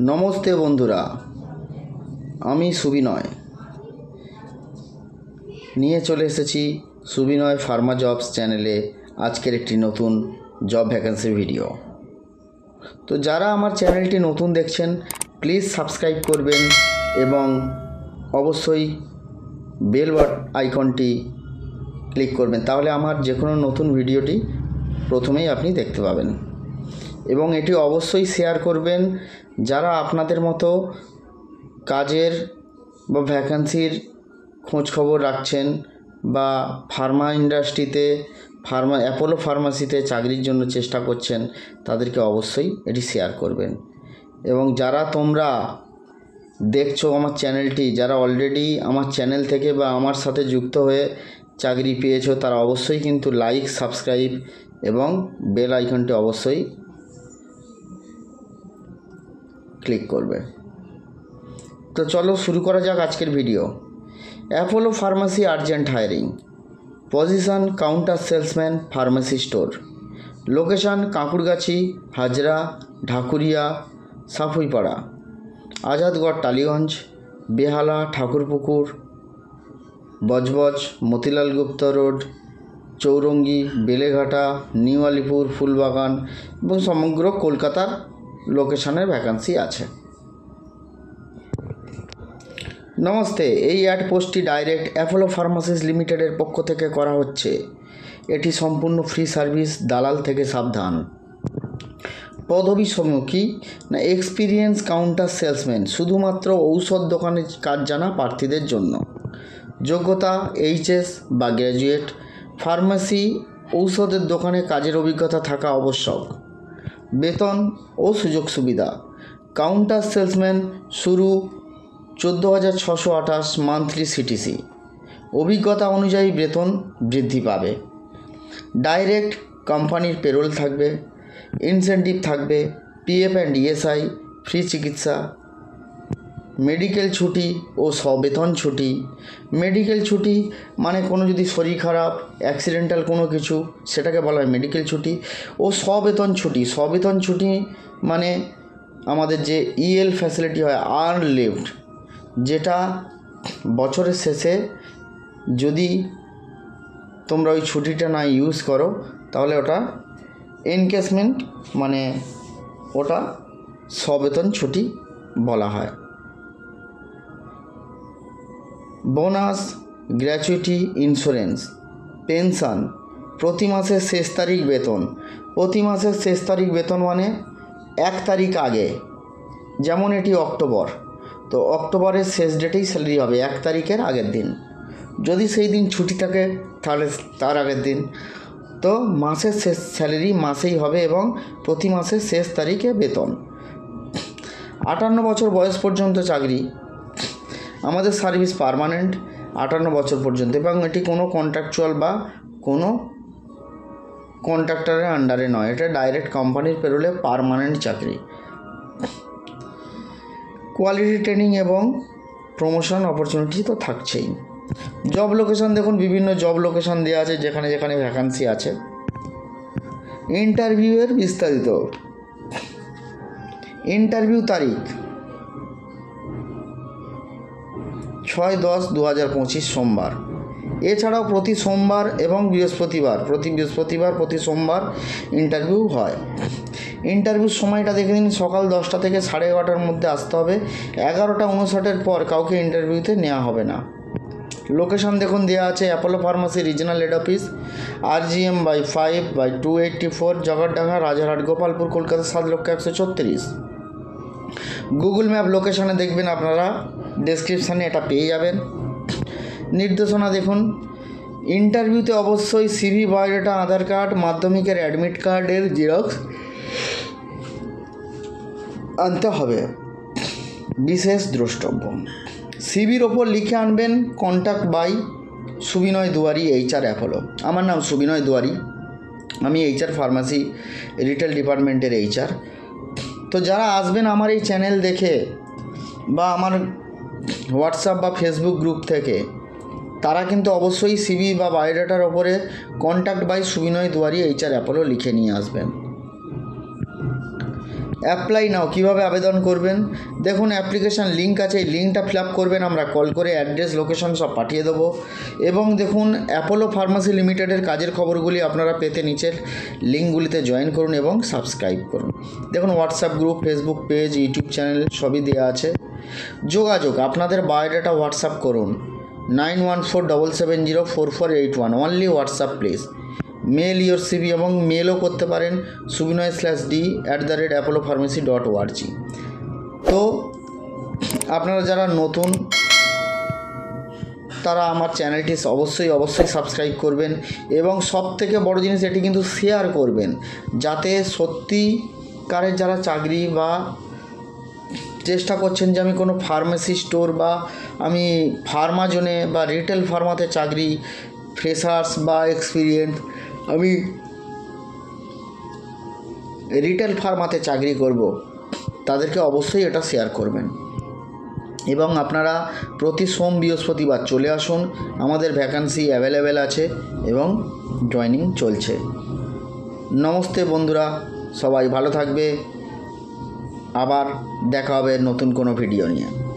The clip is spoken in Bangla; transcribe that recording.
নমস্তে বন্ধুরা, আমি সুবিনয় নিয়ে চলে এসেছি সুবিনয় ফার্মা জবস চ্যানেলে আজকের একটি নতুন জব ভ্যাকেন্সি ভিডিও। তো যারা আমার চ্যানেলটি নতুন দেখছেন প্লিজ সাবস্ক্রাইব করবেন এবং অবশ্যই বেল আইকনটি ক্লিক করবেন, তাহলে আমার যে কোনো নতুন ভিডিওটি প্রথমেই আপনি দেখতে পাবেন। এবং এটি অবশ্যই শেয়ার করবেন যারা আপনাদের মতো কাজের বা ভ্যাকেন্সির খোঁজ খবর রাখছেন বা ফার্মা ইন্ডাস্ট্রিতে অ্যাপোলো ফার্মাসিতে চাকরির জন্য চেষ্টা করছেন, তাদেরকে অবশ্যই এটি শেয়ার করবেন। এবং যারা তোমরা দেখছো আমার চ্যানেলটি, যারা অলরেডি আমার চ্যানেল থেকে বা আমার সাথে যুক্ত হয়ে চাকরি পেয়েছো, তারা অবশ্যই কিন্তু লাইক, সাবস্ক্রাইব এবং বেল আইকনটি অবশ্যই ক্লিক করবে। তো চলো শুরু করা যাক আজকের video. Apollo pharmacy urgent hiring, position counter salesman, pharmacy store, location Kankurgachi, Hazra, Dhakuria, Safuipara, Azadgarh, Tollygunge, Behala, Thakurpukur, Budge Budge, Motilal Gupta road, Chowringhee, Beleghata, new Alipore, Phoolbagan এবং সমগ্র কলকাতার লোকেশনের ভ্যাকান্সি আছে। নমস্তে, এই অ্যাড পোস্টটি ডাইরেক্ট অ্যাপোলো ফার্মাসিস লিমিটেডের পক্ষ থেকে করা হচ্ছে। এটি সম্পূর্ণ ফ্রি সার্ভিস, দালাল থেকে সাবধান। পদবি সমূহ কি না, এক্সপিরিয়েন্স কাউন্টার সেলসম্যান, শুধুমাত্র ঔষধ দোকানে কাজ জানা প্রার্থীদের জন্য। যোগ্যতা এইচএস বা গ্র্যাজুয়েট। ফার্মাসি ঔষধের দোকানে কাজের অভিজ্ঞতা থাকা আবশ্যক। বেতন ও সুযোগ সুবিধা, কাউন্টার সেলসম্যান শুরু 14,628 মান্থলি সিটিসি, অভিজ্ঞতা অনুযায়ী বেতন বৃদ্ধি পাবে। ডাইরেক্ট কোম্পানির পেরোল থাকবে, ইনসেন্টিভ থাকবে, পিএফ অ্যান্ড ইএসআই, ফ্রি চিকিৎসা, মেডিকেল ছুটি ও সবেতন ছুটি। মেডিকেল ছুটি মানে কোনো যদি শরীর খারাপ, অ্যাক্সিডেন্টাল কোনো কিছু, সেটাকে বলা হয় মেডিকেল ছুটি। ও সবেতন ছুটি, সবেতন ছুটি মানে আমাদের যে ইএল ফ্যাসিলিটি হয়, আর্ন লিভড, যেটা বছরের শেষে যদি তোমরা ওই ছুটিটা না ইউজ করো তাহলে ওটা এনকেসমেন্ট মানে ওটা সবেতন ছুটি বলা হয়। বোনাস, গ্র্যাচুইটি, ইন্স্যুরেন্স, পেনশন, প্রতি মাসের শেষ তারিখ বেতন। প্রতি মাসের শেষ তারিখ বেতন মানে 1 তারিখ আগে, যেমন এটি অক্টোবর, তো অক্টোবরের শেষ ডেটেই স্যালারি হবে 1 তারিখের আগের দিন। যদি সেই দিন ছুটি থাকে তাহলে তার আগের দিন। তো মাসের শেষ স্যালারি মাসেই হবে এবং প্রতি মাসের শেষ তারিখে বেতন। 58 বছর বয়স পর্যন্ত চাকরি। আমাদের সার্ভিস পার্মানেন্ট 58 বছর পর্যন্ত, এবং এটি কোনো কন্ট্রাকচুয়াল বা কোনো কন্ট্রাক্টরের আন্ডারে নয়, এটা ডাইরেক্ট কোম্পানির পেরোলে পার্মানেন্ট চাকরি। কোয়ালিটি ট্রেনিং এবং প্রমোশন অপরচুনিটি তো থাকছেই। জব লোকেশন দেখুন, বিভিন্ন জব লোকেশন দেওয়া আছে যেখানে যেখানে ভ্যাকান্সি আছে। ইন্টারভিউয়ের বিস্তারিত, ইন্টারভিউ তারিখ 6/10/2025 সোমবার। এছাড়াও প্রতি সোমবার এবং বৃহস্পতিবার, প্রতি সোমবার ইন্টারভিউ হয়। ইন্টারভিউর সময়টা দেখে নিন, সকাল 10টা থেকে 11:30টার মধ্যে আসতে হবে। 11:59 পর কাউকে ইন্টারভিউতে নেওয়া হবে না। লোকেশন দেখুন দেওয়া আছে, Apollo pharmacy regional head office, RGM/5/284, Jagatdanga, Rajarhat, Gopalpur, Kolkata 7,01,136। Google map লোকেশানে দেখবেন আপনারা, ডেসক্রিপশানে এটা পেয়ে যাবেন। নির্দেশনা দেখুন, ইন্টারভিউতে অবশ্যই সিভি, বায়োডাটা, আধার কার্ড, মাধ্যমিকের অ্যাডমিট কার্ডের জেরক্স আনতে হবে। বিশেষ দ্রষ্টব্য, সিভির ওপর লিখে আনবেন contact by Subinoy Duari, HR Apollo. আমার নাম সুবিনয় দুয়ারি, আমি HR ফার্মাসি রিটেল ডিপার্টমেন্টের HR। তো যারা আসবেন আমার এই চ্যানেল দেখে বা আমার হোয়াটসঅ্যাপ বা ফেসবুক গ্রুপ থেকে, তারা কিন্তু অবশ্যই সিভি বা বায়োডাটার ওপরে contact by Subinoy Duari, HR Apollo লিখে নিয়ে আসবেন। অ্যাপ্লাই নাও কীভাবে আবেদন করবেন দেখুন, অ্যাপ্লিকেশান লিঙ্ক আছে, এই লিঙ্কটা ফিল আপ করবেন, আমরা কল করে অ্যাড্রেস লোকেশন সব পাঠিয়ে দেবো। এবং দেখুন, অ্যাপোলো ফার্মাসি লিমিটেডের কাজের খবরগুলি আপনারা পেতে নিচের লিঙ্কগুলিতে জয়েন করুন এবং সাবস্ক্রাইব করুন। দেখুন, WhatsApp group, Facebook page, YouTube channel সবই দেওয়া আছে। যোগাযোগ, আপনাদের বায়োডাটা হোয়াটসঅ্যাপ করুন 9147704481, only WhatsApp please. Mail your CV, এবং মেলও করতে পারেন subinoy/d@apolopharmacy.org। তো আপনারা যারা নতুন তারা আমার চ্যানেলটি অবশ্যই সাবস্ক্রাইব করবেন, এবং সবথেকে বড় জিনিস এটি কিন্তু শেয়ার করবেন, যাতে সত্যিকারের যারা চাকরি বা চেষ্টা করছেন যে আমি কোনো ফার্মেসি স্টোর বা আমি ফার্মাজোনে বা রিটেল ফার্মাতে চাকরি, ফ্রেশার্স বা এক্সপিরিয়েন্স, আমি রিটেল ফার্মাতে চাকরি করব, তাদেরকে অবশ্যই এটা শেয়ার করবেন। এবং আপনারা প্রতি সোম বৃহস্পতিবার চলে আসুন, আমাদের ভ্যাকান্সি অ্যাভেলেবেল আছে এবং জয়েনিং চলছে। নমস্তে বন্ধুরা, সবাই ভালো থাকবে, আবার দেখা হবে নতুন কোনো ভিডিও নিয়ে।